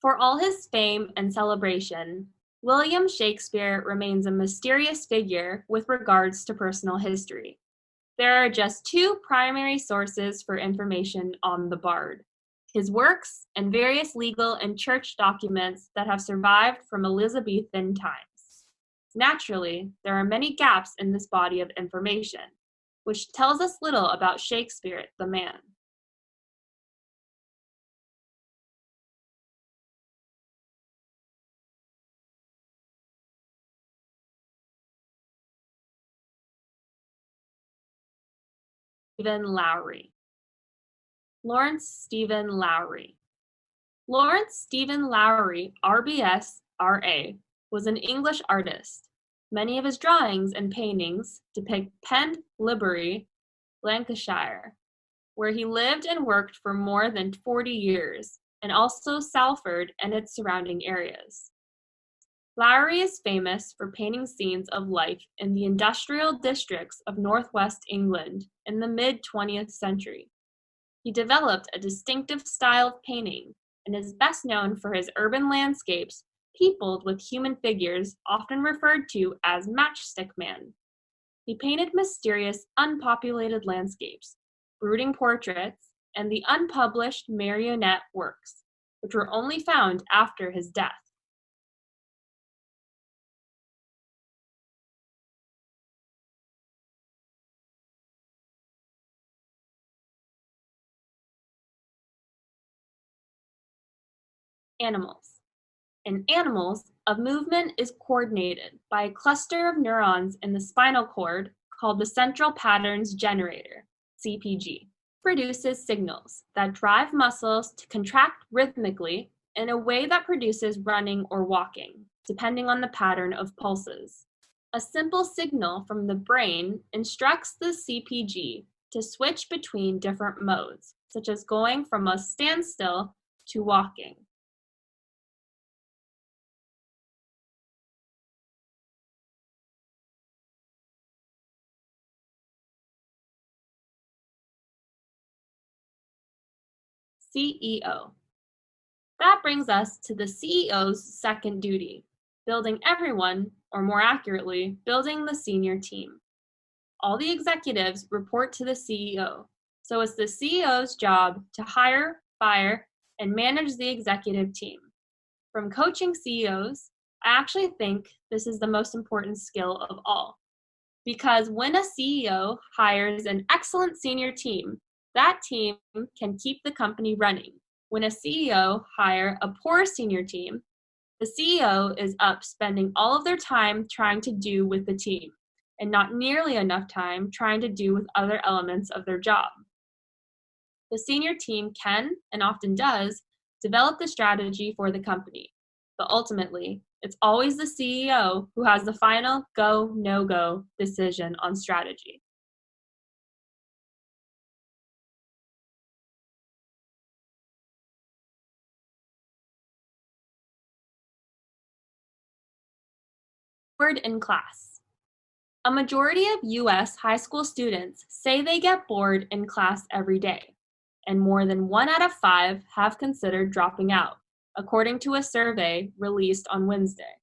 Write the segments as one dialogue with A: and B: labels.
A: For all his fame and celebration, William Shakespeare remains a mysterious figure with regards to personal history. There are just two primary sources for information on the Bard: his works and various legal and church documents that have survived from Elizabethan times. Naturally, there are many gaps in this body of information, which tells us little about Shakespeare the man. Stephen Lowry. Lawrence Stephen Lowry. Lawrence Stephen Lowry, RBS, RA, was an English artist. Many of his drawings and paintings depict Pendlebury, Lancashire, where he lived and worked for more than 40 years, and also Salford and its surrounding areas. Lowry is famous for painting scenes of life in the industrial districts of northwest England in the mid-20th century. He developed a distinctive style of painting and is best known for his urban landscapes peopled with human figures often referred to as Matchstick Man. He painted mysterious, unpopulated landscapes, brooding portraits, and the unpublished marionette works, which were only found after his death. Animals. In animals, a movement is coordinated by a cluster of neurons in the spinal cord called the central patterns generator, CPG. Produces signals that drive muscles to contract rhythmically in a way that produces running or walking, depending on the pattern of pulses. A simple signal from the brain instructs the CPG to switch between different modes, such as going from a standstill to walking. CEO. That brings us to the CEO's second duty, building everyone, or more accurately, building the senior team. All the executives report to the CEO, so it's the CEO's job to hire, fire, and manage the executive team. From coaching CEOs, I actually think this is the most important skill of all, because when a CEO hires an excellent senior team, that team can keep the company running. When a CEO hires a poor senior team, the CEO is up spending all of their time trying to do with the team, and not nearly enough time trying to do with other elements of their job. The senior team can, and often does, develop the strategy for the company, but ultimately, it's always the CEO who has the final go, no-go decision on strategy. Bored in class. A majority of U.S. high school students say they get bored in class every day, and more than 1 out of 5 have considered dropping out, according to a survey released on Wednesday.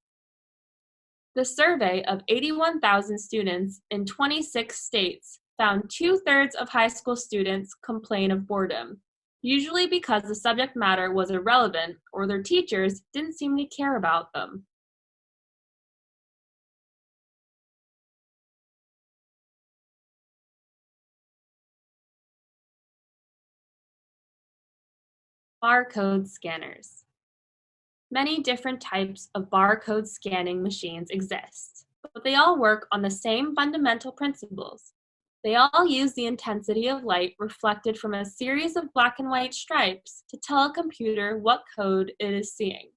A: The survey of 81,000 students in 26 states found 2/3 of high school students complain of boredom, usually because the subject matter was irrelevant or their teachers didn't seem to care about them. Barcode scanners. Many different types of barcode scanning machines exist, but they all work on the same fundamental principles. They all use the intensity of light reflected from a series of black and white stripes to tell a computer what code it is seeing.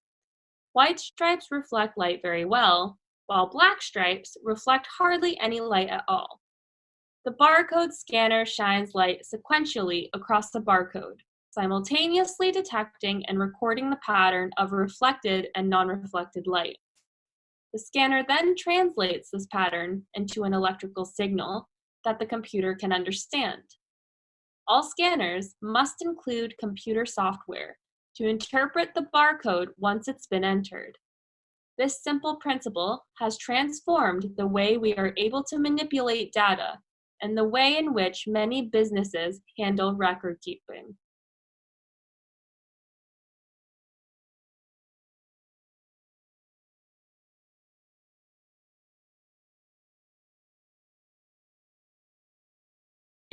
A: White stripes reflect light very well, while black stripes reflect hardly any light at all. The barcode scanner shines light sequentially across the barcode, simultaneously detecting and recording the pattern of reflected and non-reflected light. The scanner then translates this pattern into an electrical signal that the computer can understand. All scanners must include computer software to interpret the barcode once it's been entered. This simple principle has transformed the way we are able to manipulate data and the way in which many businesses handle record keeping.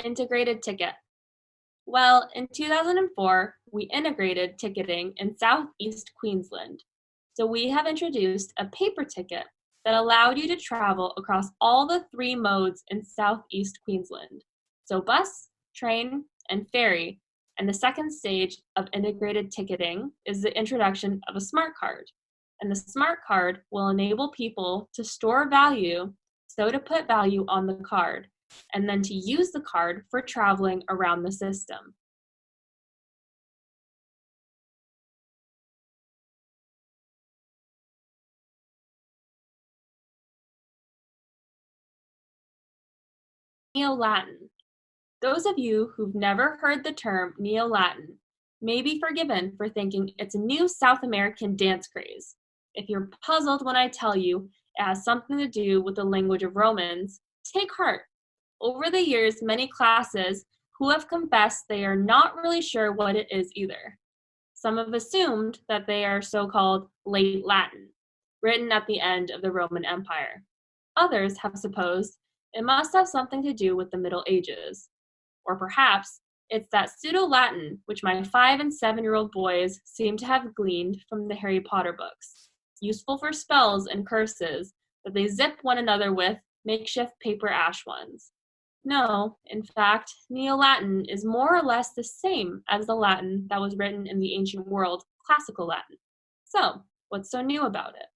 A: Integrated ticket. Well, in 2004, we integrated ticketing in Southeast Queensland. So we have introduced a paper ticket that allowed you to travel across all the three modes in Southeast Queensland. So bus, train, and ferry. And the second stage of integrated ticketing is the introduction of a smart card. And the smart card will enable people to store value, so to put value on the card, and then to use the card for traveling around the system. Neo-Latin. Those of you who've never heard the term Neo-Latin may be forgiven for thinking it's a new South American dance craze. If you're puzzled when I tell you it has something to do with the language of Romans, take heart. Over the years, many classes who have confessed they are not really sure what it is either. Some have assumed that they are so-called late Latin, written at the end of the Roman Empire. Others have supposed it must have something to do with the Middle Ages. Or perhaps it's that pseudo-Latin which my 5- and 7-year-old boys seem to have gleaned from the Harry Potter books, useful for spells and curses that they zip one another with makeshift paper ash ones. No, in fact, Neo-Latin is more or less the same as the Latin that was written in the ancient world, Classical Latin. So, what's so new about it?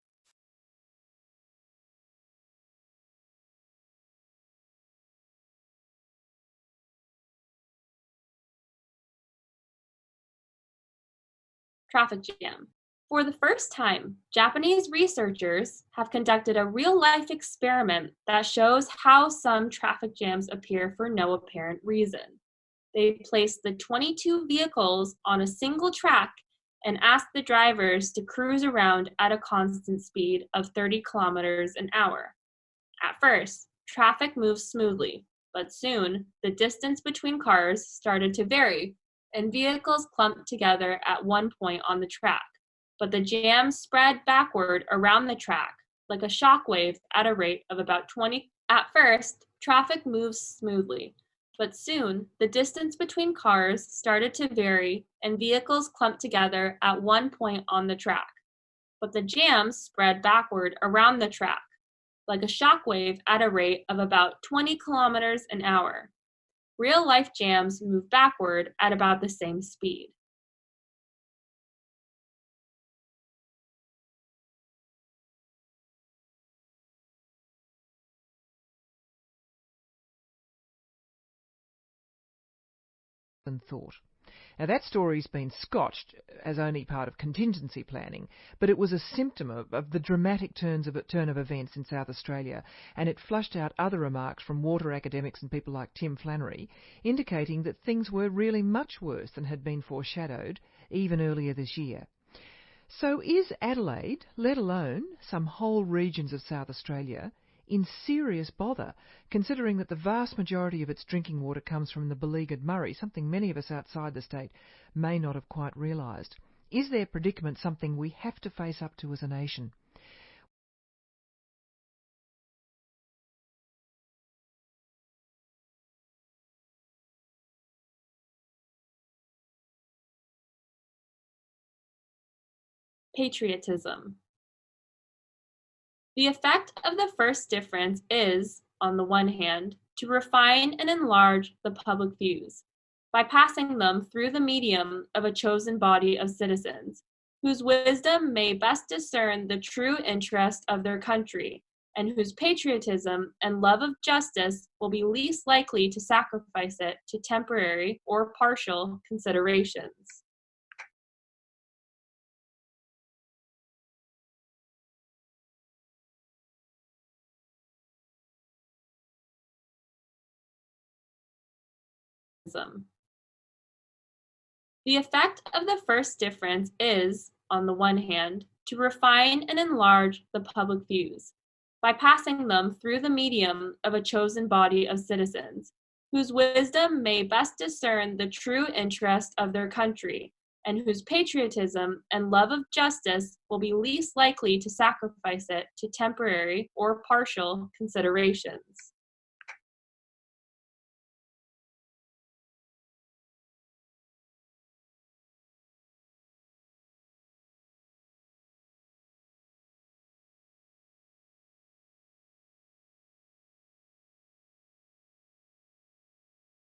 A: Traffic jam. For the first time, Japanese researchers have conducted a real-life experiment that shows how some traffic jams appear for no apparent reason. They placed the 22 vehicles on a single track and asked the drivers to cruise around at a constant speed of 30 kilometers an hour. At first, traffic moved smoothly, but soon the distance between cars started to vary and vehicles clumped together at one point on the track. But the jam spread backward around the track like a shock wave at a rate of about 20. At first, traffic moves smoothly, but soon the distance between cars started to vary and vehicles clumped together at one point on the track. But the jam spread backward around the track like a shock wave at a rate of about 20 kilometers an hour. Real-life jams move backward at about the same speed.
B: Than thought. Now that story's been scotched as only part of contingency planning, but it was a symptom of the dramatic turn of events in South Australia, and it flushed out other remarks from water academics and people like Tim Flannery, indicating that things were really much worse than had been foreshadowed even earlier this year. So is Adelaide, let alone some whole regions of South Australia, in serious bother, considering that the vast majority of its drinking water comes from the beleaguered Murray, something many of us outside the state may not have quite realised? Is their predicament something we have to face up to as a nation?
A: Patriotism. The effect of the first difference is, on the one hand, to refine and enlarge the public views by passing them through the medium of a chosen body of citizens, whose wisdom may best discern the true interest of their country, and whose patriotism and love of justice will be least likely to sacrifice it to temporary or partial considerations. The effect of the first difference is, on the one hand, to refine and enlarge the public views, by passing them through the medium of a chosen body of citizens, whose wisdom may best discern the true interest of their country, and whose patriotism and love of justice will be least likely to sacrifice it to temporary or partial considerations.